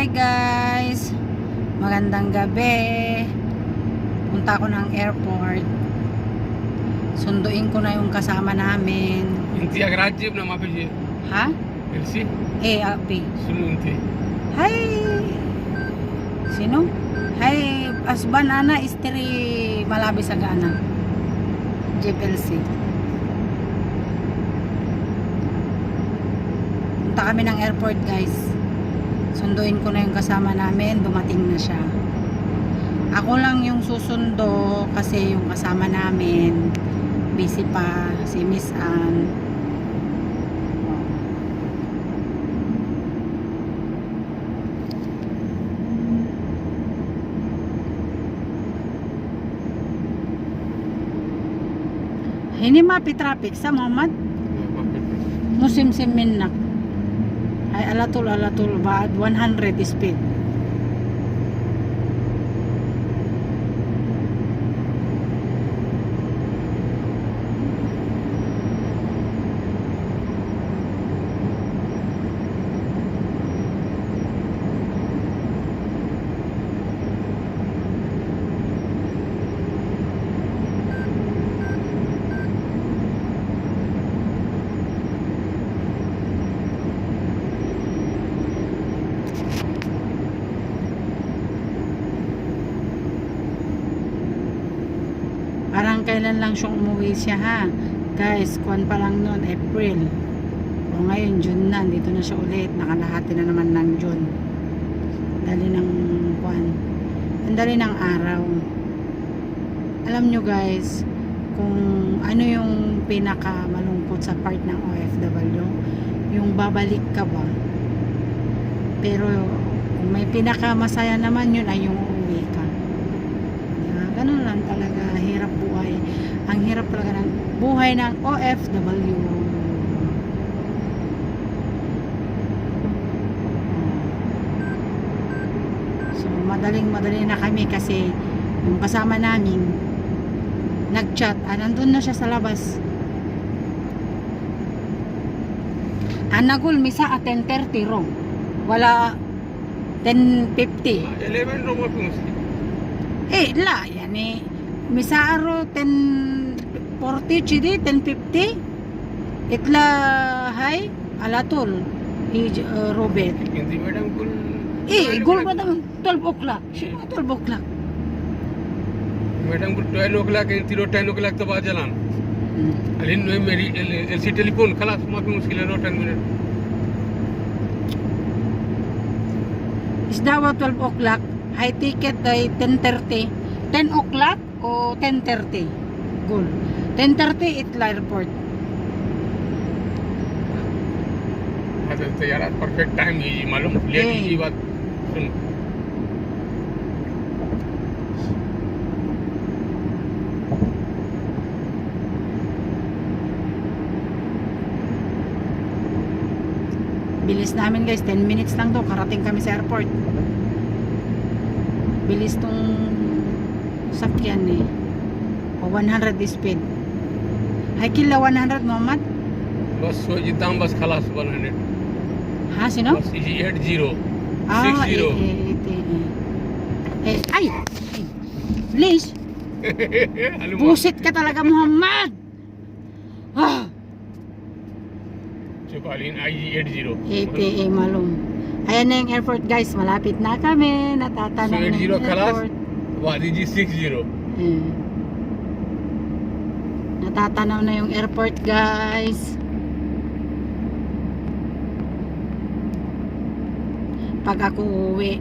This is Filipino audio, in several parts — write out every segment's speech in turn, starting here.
Hi guys, magandang gabi. Punta ako ng airport. Sunduin ko na yung kasama namin. Inti agar आज जेब ना माफी जी Ha? LC Api. सुनो इंती Hi. Sino? Hi, asban ana istri malabi sa gana. JPLC. Punta kami ng airport guys. Sunduin ko na yung kasama namin. Dumating na siya. Ako lang yung susundo kasi yung kasama namin busy pa si Miss Ann. Hindi mapi traffic sa Muhammad. Musim simin na. Ay alatul baad 100 speed. Parang kailan lang siyang umuwi siya ha. Guys, kuwan pa lang noon, April. O ngayon, June na. Dito na siya ulit. Nakalahati na naman ng June. Dali ng kuwan. Ang dali ng araw. Alam nyo guys, kung ano yung pinaka malungkot sa part ng OFW, yung babalik ka ba. Pero kung may pinaka masaya naman yun ay yung uuwi ka. Ganun lang talaga, hirap buhay. Ang hirap talaga ng buhay ng OFW. So, madaling-madali na kami kasi yung kasama namin nag-chat. Nandun na siya sa labas. Anagul, misa at 10:30 ro. Wala 10:50. 11 रो माफी मुझसे ला यानी मिसारो 10:40 chidi 10:50 itla hay alatul Robert इंती मैडम कुल gul badang 12 o'clock 12 o'clock madam कुल 12 o'clock इंती रो 10 o'clock तो बाद जलान अलिन में मेरी एलसी टेलीफोन खलास माफी मुश्किल है रो 10 minute isdawa 12 o'clock high ticket ay 10:30 10 o'clock o 10:30 gul 10:30 itla airport अच्छा तो यार परफेक्ट टाइम ही मालूम लेट की बात सुन bilis namin guys 10 minutes lang daw karating kami sa airport. Bilis tong sakyan eh. O 100 speed. Hay kila 100 Muhammad? बस सो जितना बस खलास 100 Ha sino? बस इजी 80 Ah, 60 ay! Please! Busit ka talaga Muhammad! Ah! चुपालीन आईजी 80 ATA malum. Ayan na yung airport guys. Malapit na kami. Natatanaw na yung 80 खलास airport. वादीजी 60 Natatanaw na yung airport guys. Pag ako uwi.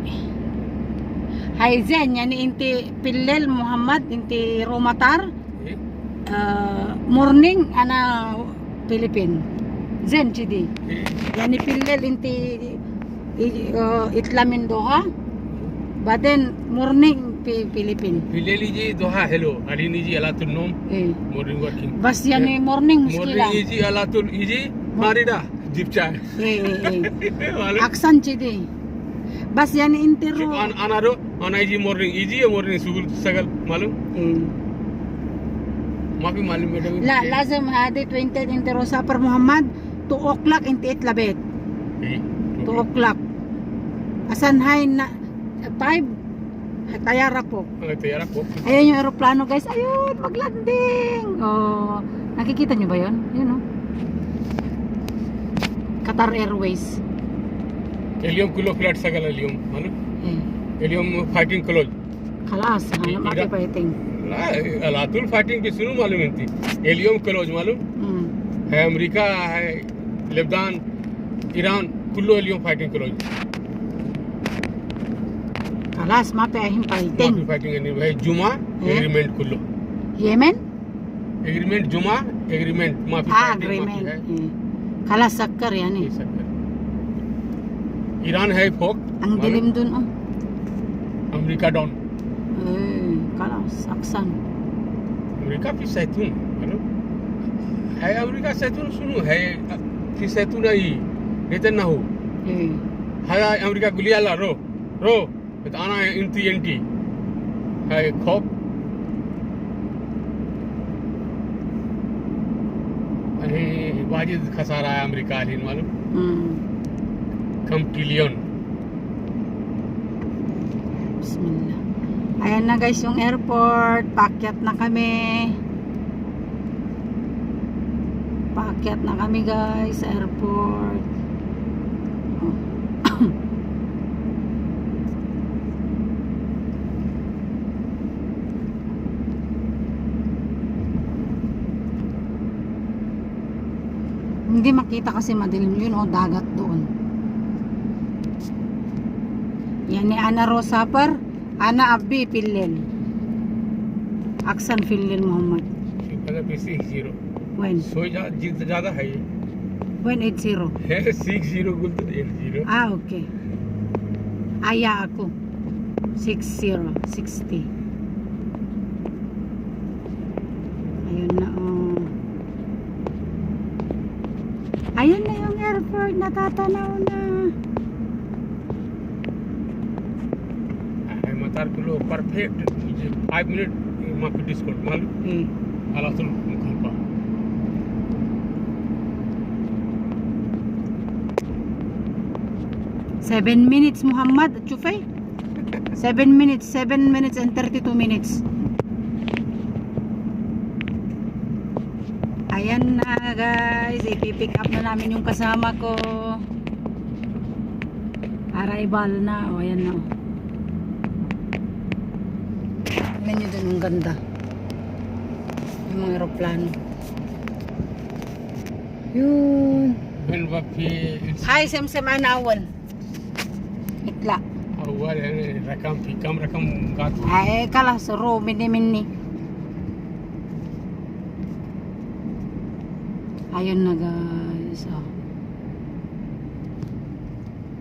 Hay Zen, yan inti Pillel Muhammad, inti Romatar. Morning ana Philippine. Zen chidi. Yani Pillel inti Itlamin Doha. Baden morning Philippine. फिले लीजिए दोहा hello अलीनी जी अलातुल नोम morning working Bas yani morning muskila. Morning इजी अलातुल इजी मारिडा जिपचा Aksan chidi. Bas yani intero. अनारो अनाइजी मॉर्निंग सुगुल सगल मालूम माफी मालूम madam La lazim hadi 20 intero sa per Muhammad 2 o'clock inti itlabet. 2 o'clock. Asanhay na 5 Tayara po. Tayara po. Ayun yung aeroplano guys. Ayun, maglanding. Oh, nakikita nyo ba yun? Yun oh. Qatar Airways. Helium kulo flight sagal helium, malu? Eh, Helium fighting kulo. kalas. Hanap Ira- makipating. Alatul fighting के सुनो मालूम है allium close मालूम है अमेरिका है Lebanon Iran कुल्लो allium fighting close Kalas, mapiahing paiting. Fighting है जुमा एग्रीमेंट कुल्लो Yemen? एग्रीमेंट जुमा एग्रीमेंट माफी Ah, agreement. Eh. Kalas, sakkar yan eh. Iran है फोक Ang dilim dun oh. America down Eh, kalas, aksan. America की सैतून मालूम है अमेरिका सैतून सुनो है की सैतून आई नेतन ना हो Eh. है अमेरिका गुलियाला रो बताना है इंटी एंटी है खोप अरे वाजिद खसारा है अमेरिका आलिन मालूम कम trillion Bismillah. Ayan na guys yung airport. Paakyat na kami. Paakyat na kami guys sa airport. Oh. Hindi makita kasi madilim yun o dagat doon. Yan ni Ana Rosa par Ana Abbi Pillel Aksan Pillel Muhammad मतलब भी 60 When? सो ज्यादा है ये When 80 है 60 गुल तो 80 Ah okay Aya ako 60 60 Ayun na oh Ayun na yung airport natatanaw na मतार kilo perfect 5 मिनट माफी डिस्काउंट मालूम eh. alatul mukhalpa 7 minutes Muhammad Chufay 7 minutes and 32 minutes Ayan na guys ipipick up na namin yung kasama ko arrival na o ayan na tingnan nyo dun yung ganda yung mga aeroplano yun when wafi hi Semsem Anawan itla awal rakam fikam rakam gat ay kalas ro mini ayun na guys oh.